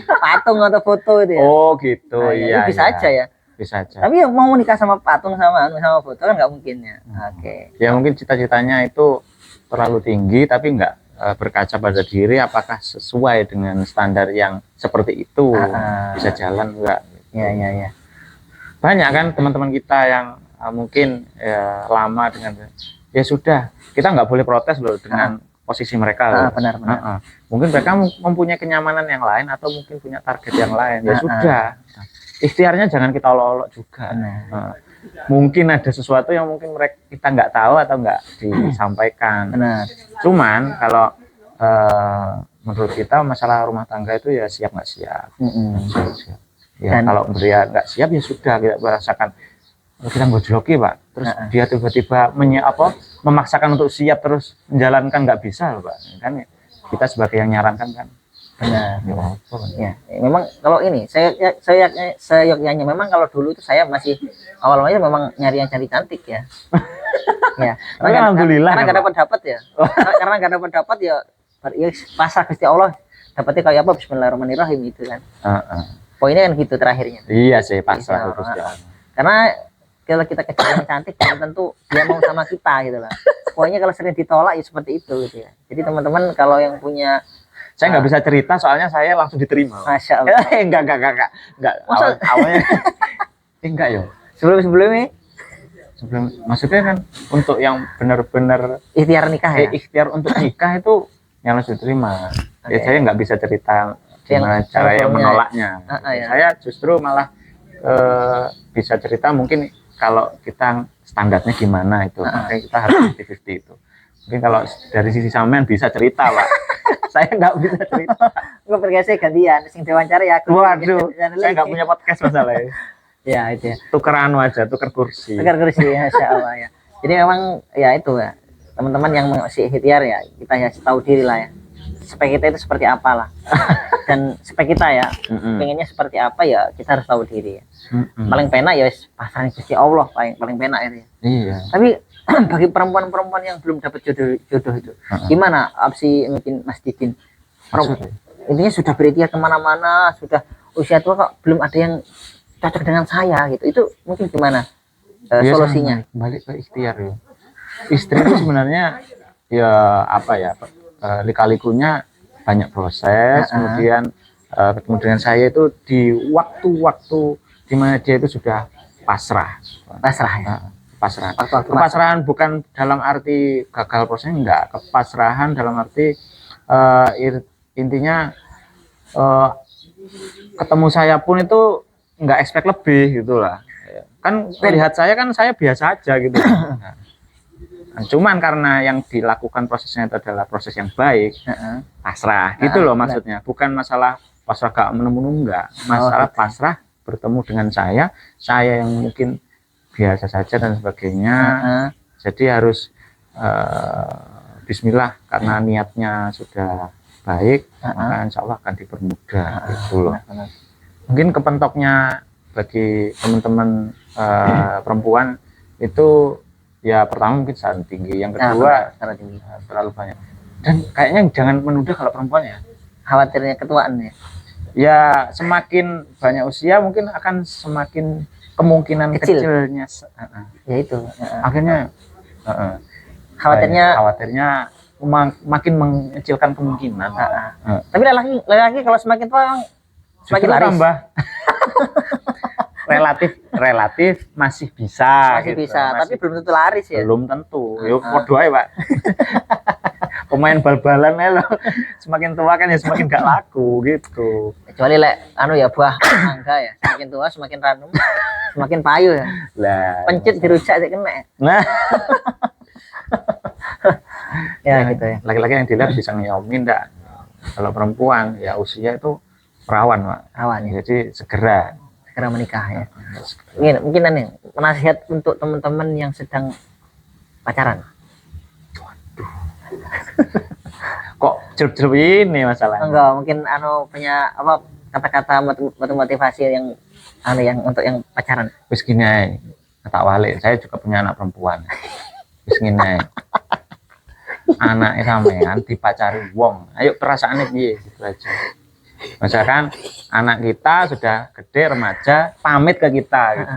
Patung atau foto itu ya. Oh gitu. Nah, iya. Bisa aja ya. Bisa aja. Tapi ya mau nikah sama patung sama foto kan nggak mungkin ya. Oke. Ya mungkin cita-citanya itu terlalu tinggi tapi nggak berkaca pada diri apakah sesuai dengan standar yang seperti itu bisa jalan enggak. Ya. Banyak kan teman-teman kita yang mungkin ya, lama dengan ya sudah kita nggak boleh protes loh dengan posisi mereka. Benar. Mungkin mereka mempunyai kenyamanan yang lain atau mungkin punya target yang lain ya sudah. Ikhtiarnya jangan kita olok-olok juga. Mungkin ada sesuatu yang mungkin kita nggak tahu atau nggak disampaikan. Benar. Cuman kalau menurut kita masalah rumah tangga itu ya siap nggak siap. Siap. Ya Dan- kalau dia nggak siap ya sudah, kita merasakan kita ngojloki Pak, terus dia tiba-tiba memaksakan untuk siap terus menjalankan, nggak bisa loh, Pak. Kan kita sebagai yang nyarankan kan. Benar. Ya, Ya, memang kalau ini seyogyanya memang kalau dulu itu saya masih awalnya memang nyari yang cantik ya. Ya, Tapi alhamdulillah karena kan, nggak dapat ya. Karena nggak dapat ya pasrah Gusti Allah. Dapatnya kayak apa? Bismillahirrahmanirrahim itu kan. Poinnya kan gitu terakhirnya. Iya sih pasrah Iya, terus ya. Karena kalau kita kejar yang cantik belum tentu dia mau sama kita gitu lah. Pokoknya kalau sering ditolak ya seperti itu gitu ya. Jadi teman-teman kalau yang punya, Saya nggak bisa cerita soalnya saya langsung diterima. Masya Allah. Enggak. Awalnya enggak yo. Sebelum-sebelumnya Maksudnya kan untuk yang benar-benar ikhtiar nikah ya. ikhtiar untuk nikah itu yang harus diterima. Ya Oke. saya nggak bisa cerita gimana Yang cara yang sebelumnya. menolaknya. Ya. Saya justru malah bisa cerita mungkin kalau kita standarnya gimana itu. Makanya kita harus 50-50 itu. Mungkin kalau dari sisi sampean bisa cerita, Pak. Saya nggak bisa cerita. Gue pergi gantian, sing diwawancara ya aku. Waduh, saya nggak punya podcast masalahnya. Ya itu ya. Tukeran aja, tuker kursi. Tukar kursi, Masya Allah ya. Jadi memang ya itu ya, teman-teman yang masih ikhtiar ya, kita ya tahu diri lah ya. Spek kita itu seperti apa lah. Dan spek kita ya, pengennya seperti apa ya, kita harus tahu diri ya. Paling penak ya pasrah Gusti Allah, paling penak itu ya. Iya. Tapi bagi perempuan-perempuan yang belum dapat jodoh itu, gimana opsi mungkin Mas Didin? Intinya sudah berikhtiar kemana-mana, sudah usia tua kok belum ada yang cocok dengan saya gitu. Itu mungkin gimana solusinya? Balik ke ikhtiar ya. Istri itu sebenarnya ya apa ya, lika-likunya banyak proses. Kemudian ketemu dengan saya itu di waktu-waktu di mana dia itu sudah pasrah. Pasrah ya. Pasrah. Kepasrahan bukan dalam arti gagal prosesnya, enggak. Kepasrahan dalam arti intinya ketemu saya pun itu enggak expect lebih gitulah. Kan lihat saya kan saya biasa aja gitu. Nah, cuman karena yang dilakukan prosesnya itu adalah proses yang baik, pasrah gitu loh maksudnya. Bukan masalah pasrah gak menemu enggak. Masalah pasrah bertemu dengan saya yang mungkin biasa saja dan sebagainya. Jadi harus bismillah karena niatnya sudah baik, maka insya Allah akan dipermudah gitu loh. Mungkin kepentoknya bagi teman-teman perempuan itu ya pertama mungkin syarat tinggi, yang kedua syarat tinggi terlalu banyak. Dan kayaknya jangan menunda kalau perempuan ya. Khawatirnya ketuaan ya. Ya semakin banyak usia mungkin akan semakin kemungkinan kecilnya ya itu akhirnya khawatirnya makin mengecilkan kemungkinan. Tapi laki-laki kalau semakin tua semakin laris. Tambah relatif masih bisa masih gitu. bisa tapi belum tentu laris ya. Belum tentu. Yuk podo ae, Pak. Pemain bal-balan loh. Semakin tua kan ya semakin gak laku gitu. Kecuali ya buah mangga ya, semakin tua semakin ranum, semakin payu ya. Lah, pencit dirujak sih kena. Nah, ya gitu ya. Laki-laki yang dilihat bisa nyomin enggak. Kalau perempuan ya usia itu rawan, Pak. Rawan ya. Jadi segera menikah ya. Mungkin nih nasihat untuk teman-teman yang sedang pacaran. Kok jeruk-jeruk ini masalahnya? Enggak, mungkin punya apa kata-kata motivasi yang yang untuk yang pacaran. Wis gini ae. Tak walik, saya juga punya anak perempuan. Wis gini ae. Anaknya sampean dipacari wong. Ayo perasaannya piye gitu aja. Misalkan anak kita sudah gede remaja pamit ke kita gitu.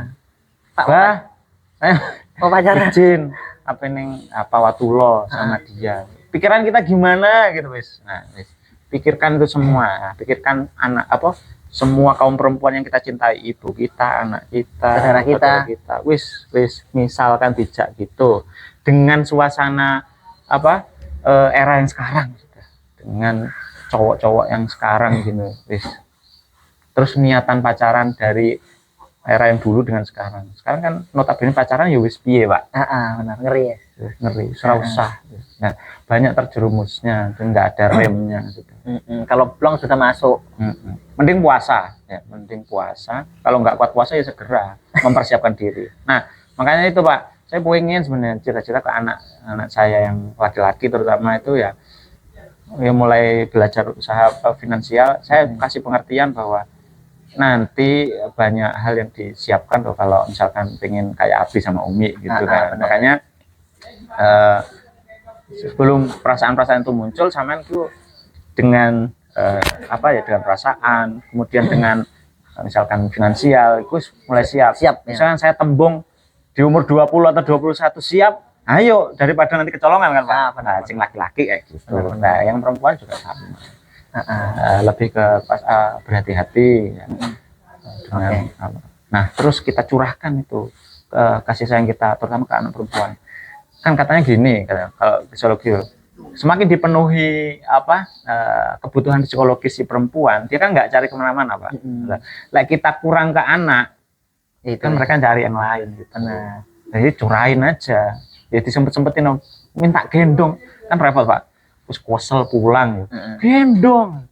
Pak, saya mau pacaran izin apa watulo sama dia. Pikiran kita gimana gitu wis. Nah, wis. Pikirkan itu semua. Pikirkan semua kaum perempuan yang kita cintai, ibu kita, anak kita, saudara kita. Wis misalkan dijak gitu dengan suasana era yang sekarang sudah. Dengan cowok-cowok yang sekarang gitu, wis. Terus niatan pacaran dari era yang dulu dengan sekarang. Sekarang kan notabene pacaran ya wis piye, Pak. Benar, ngeri ya. ngeri, usah. Nah, banyak terjerumusnya, nggak ada remnya gitu. Kalau plong sudah masuk, Mending puasa, ya, mending puasa. Kalau nggak kuat puasa ya segera mempersiapkan diri. Nah, makanya itu Pak, saya pengen sebenarnya cita-cita ke anak saya yang laki-laki terutama itu ya mulai belajar usaha finansial. Saya kasih pengertian bahwa nanti banyak hal yang disiapkan loh kalau misalkan pengen kayak Abi sama Umi gitu kan. Makanya sebelum perasaan-perasaan itu muncul, sama itu dengan dengan perasaan, kemudian dengan misalkan finansial, itu mulai siap. Misalkan saya tembung di umur 20 atau 21 siap, ayo daripada nanti kecolongan kan Pak. Nah, sing laki-laki kayak gitu. Nah, yang perempuan juga sama. Lebih ke berhati-hati ya. Dengan, nah, terus kita curahkan itu kasih sayang kita, terutama ke anak perempuan. Kan katanya gini, kalau psikologi, semakin dipenuhi kebutuhan psikologis si perempuan, dia kan nggak cari kemana-mana Pak. Like kita kurang ke anak, itu kan mereka cari yang lain gitu. Nah, jadi curahin aja, ya disempet-sempetin minta gendong, kan repot Pak. Terus kosel pulang, gendong.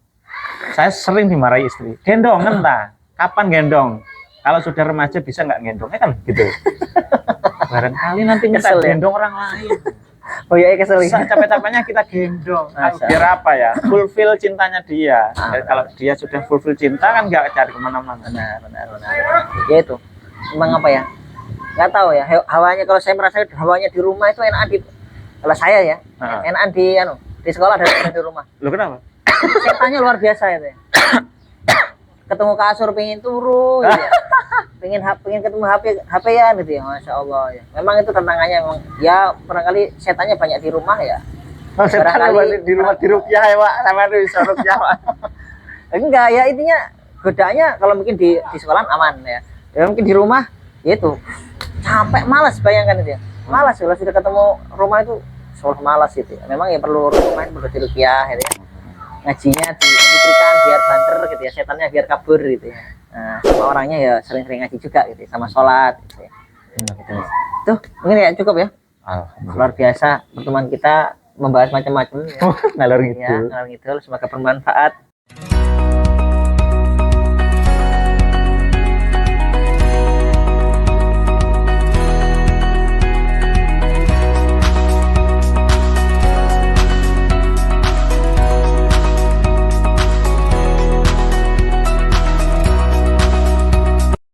Saya sering dimarahi istri, gendong entah, kapan gendong? Kalau sudah remaja bisa nggak gendongnya kan gitu. Barangkali nanti minta gendong orang lain. Oh iya, kesel. Capek-capeknya kita gendong. Biar apa ya? Fulfill cintanya dia. Kalau dia sudah fulfill cinta kan nggak cari kemana-mana. Benar. Ya itu. Emang apa ya? Nggak tahu ya. Hawanya kalau saya merasa hawanya di rumah itu enak kalau saya ya, enak di sekolah dan di rumah. Lo kenapa? Setannya luar biasa itu ya. Ketemu kasur pengen turu gitu ya. pengen ketemu HP ya gitu ya, Masya Allah ya. Memang itu tantangannya, memang ya barangkali setannya banyak di rumah ya. Barangkali di rumah di rupiah ya Pak, sama bisa rupiah Pak. Enggak ya, intinya godaannya kalau mungkin di sekolah aman ya. Ya mungkin di rumah ya itu capek, malas, bayangkan itu ya. Malas kalau sudah ketemu rumah itu seolah malas gitu ya. Memang ya perlu rumah, perlu di rupiah gitu ya. Ngajinya diberikan biar banter gitu ya, setannya biar kabur gitu ya. Nah, sama orangnya ya sering-sering ngaji juga gitu ya, sama sholat gitu ya. Tuh mungkin ya cukup ya. Luar biasa pertemuan kita membahas macam-macam ya. Ngalor ngidul. Semoga bermanfaat.